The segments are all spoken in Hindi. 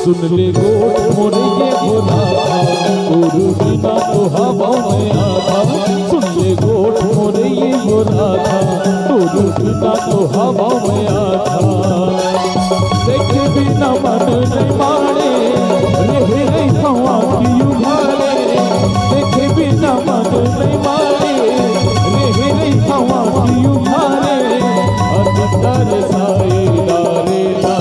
सुन ले गोट मोरे ये बोला और बिना तो हवा में आधा। सुन ले गोट मोरे ये बोला और बिना तो हवा में आधा। देखे बिना मन नहीं मारे रहे नहीं हवा की उभारे। देखे बिना मन नहीं मारे रहे नहीं हवा की उभारे। अधिकार साए डारे ना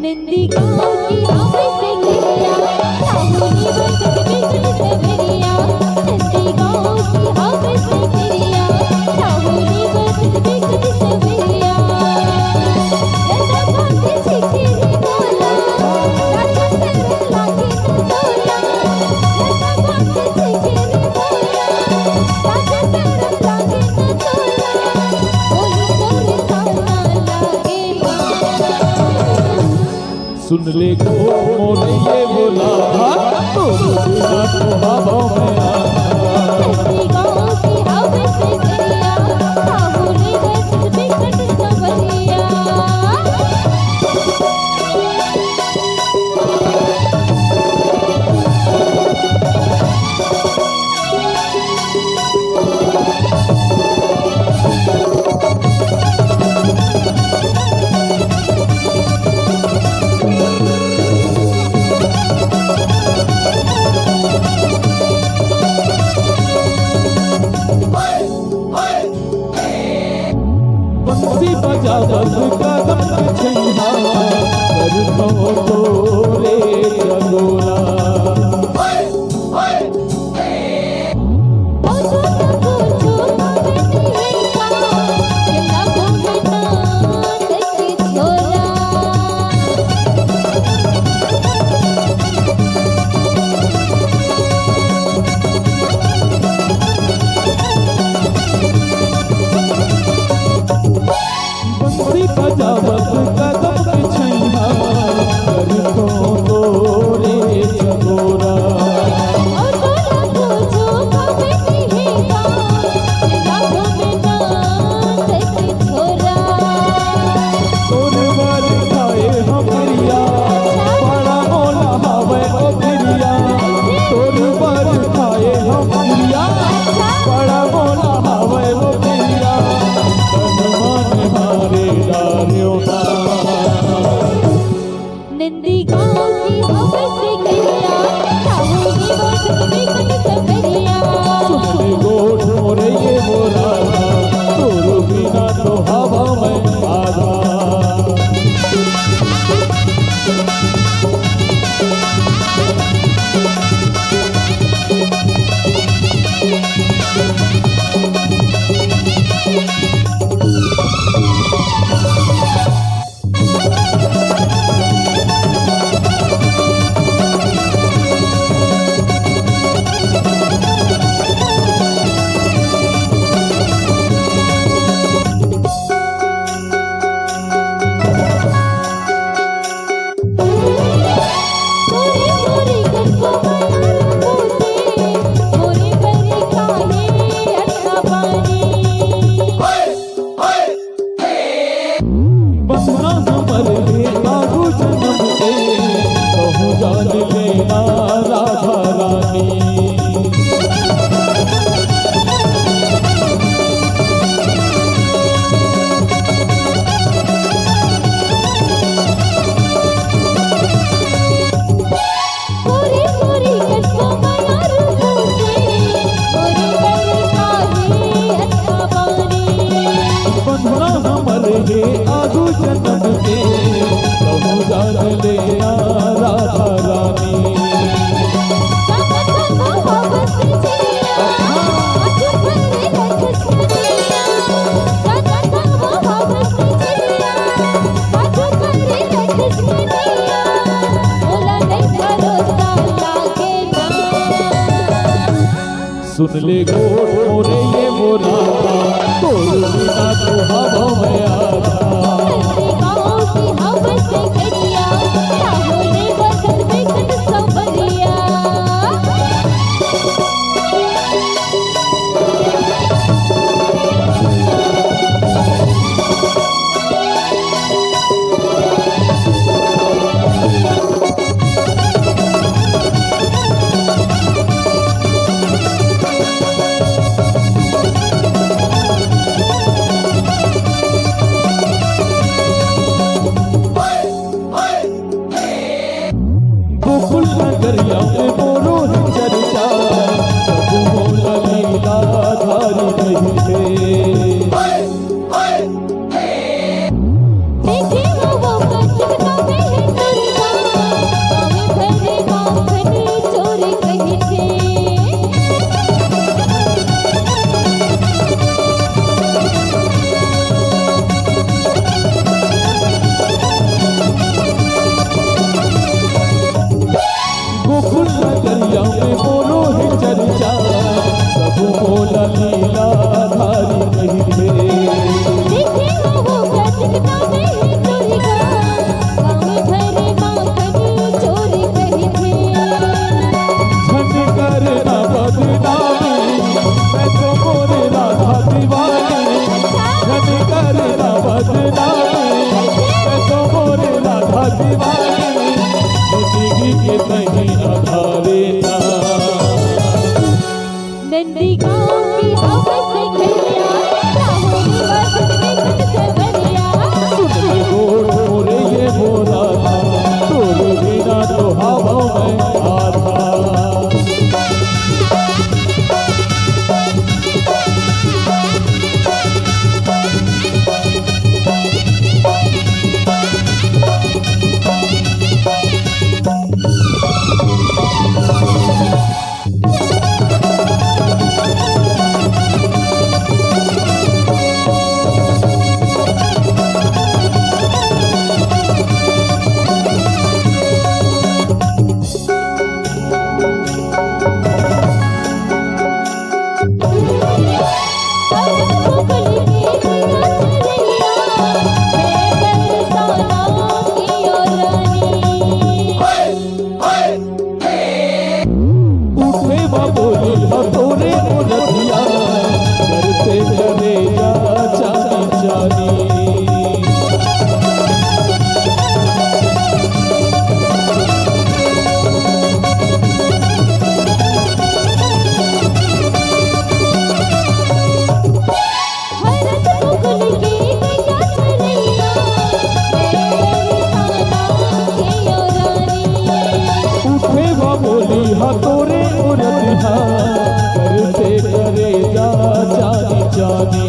नंदी गाँव की आवाज़ से गिरिया साहुनी बरकत बिगड़ सवरिया। नंदी गाँव की आवाज़ से गिरिया साहुनी बरकत बिगड़ सवरिया। दादा भाग्य छिकी रे बोला राजा सर लागे न तोला। दादा भाग्य छिकी रे बोला राजा सर लागे न तोला। बोलू बोले साना लागे सुन ले गोट मोरे ये बोला तो बिना तो हवा में आधा। नंदी गाँव की आवाज़ से गिरिया साहुनी बरकत बिगड़ सवरिया। बंसी बजावत कदम छैया करतो तोरे जगोरा। बंसी बजावत कदम छैया करतो तोरे जगोरा। तोरे वर खाए हमरिया बड़ा मोला हवे ओ गिरिया। तोरे वर खाए हमरिया बड़ा मोला हवे ओ गिरिया। तन मन हारे डारियो ना नंदी गाँव की आवाज़ से गिरिया साहुनी बरकत बिगड़ सवरिया। सुन ले गोट मोरे ये बोला तोर बिना तो हवा में आधा। मोरे मोरे गरबा बोले मोरे बरे काहे अटका पानी। बंदा हमर ले आगू जन्म के कहूँ जान लेना राधा रानी। मोरे मोरे गरबा बोले मोरे बरे काहे अटका पानी। बंदा हमर ले आगू जन्म के कहूँ जान लेना राधा रानी। सुन ले गोट मोरे ये बोला तोर बिना तो हवा में आधा। नंदी गाँव की आवाज़ से गिरिया साहुनी बरकत बिगड़ सवरिया। पटना में दुर्गा गाँव भरे माखन चोरी करी थे छन करना बदनामी मैं तो मोरे राधा दीवानी छन करना बदनामी मैं तो मोरे राधा दीवानी जिंदगी के कहीं आधारे था नंदी गाँव की हवा से खरिया राहुल वसंत में सवरिया सुन गोड़ मोरे ये बोला था तोरे बिना तो हवा में आधा तोरे मुरतिया करते चले जा चानी चानी उठे वा बोली हा तोरे मुरतिया करते करे जा जानी जानी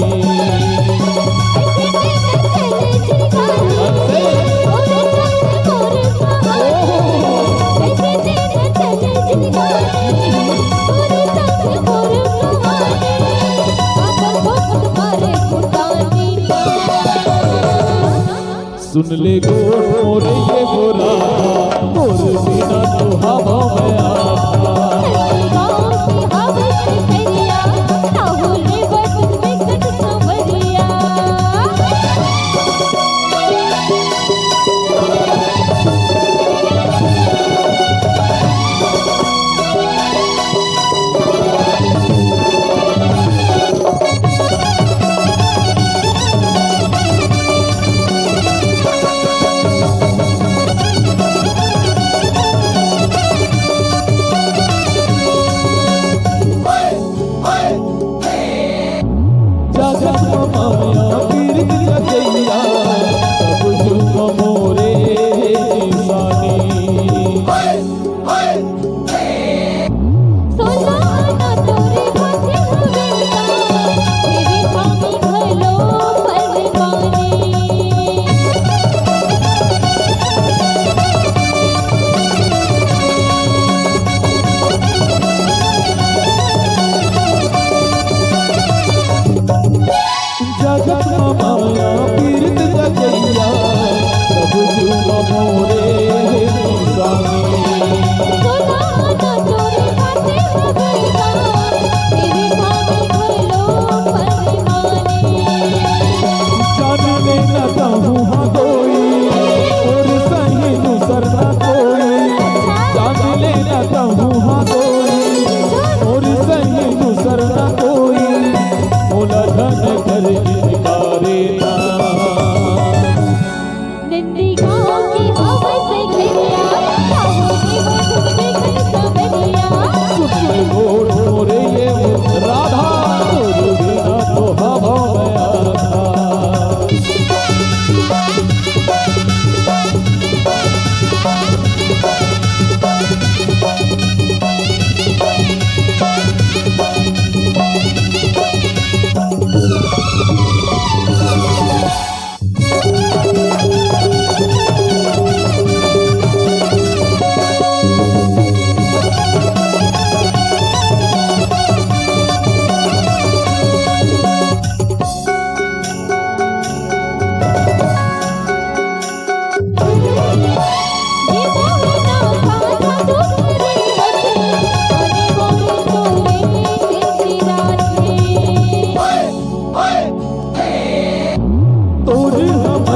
सुन ले गोड़ मोरे ये बोला मोर बिना तो हवा में आधा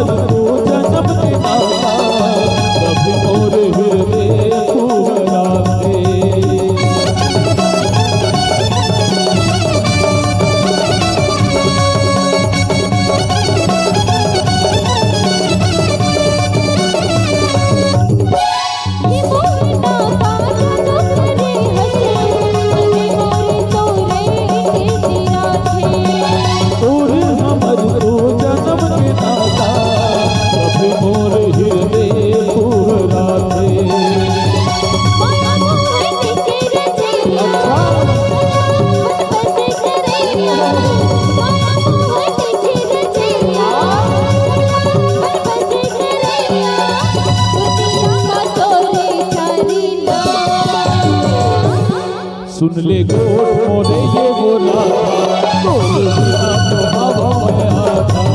हमर तो जन्म के नाता कभी मोर हृदय फुहराते सुन ले गोट मोरे ये बोला तोर बिना तो हवा में आता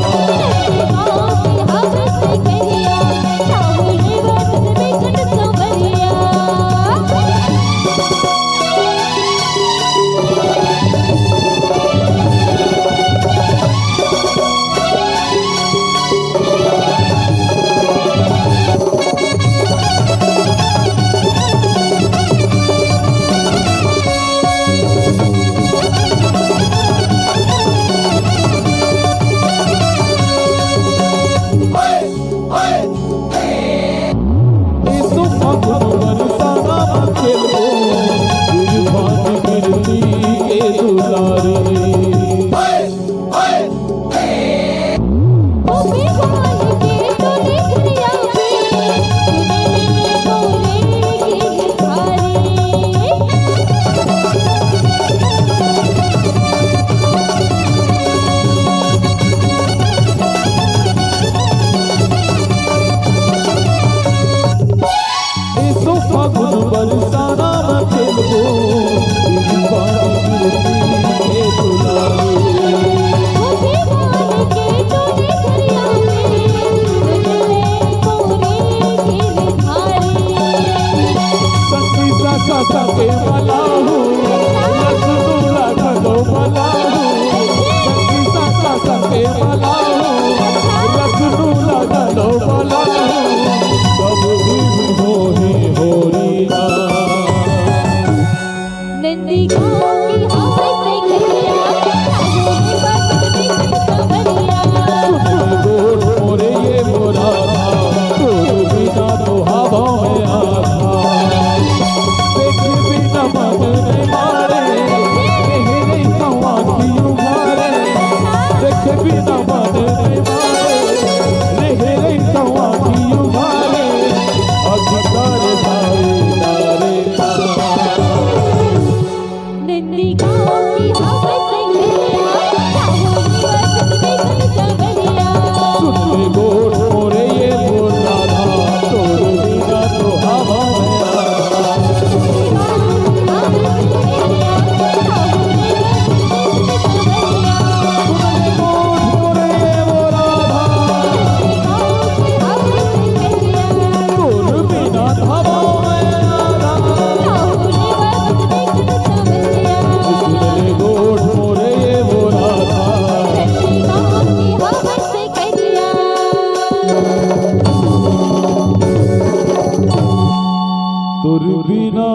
बिना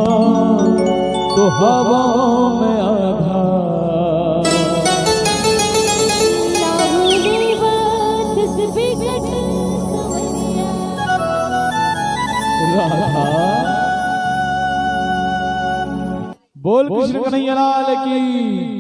तो हवा में आधा राधा बोल कृष्ण कन्हैया लाल की।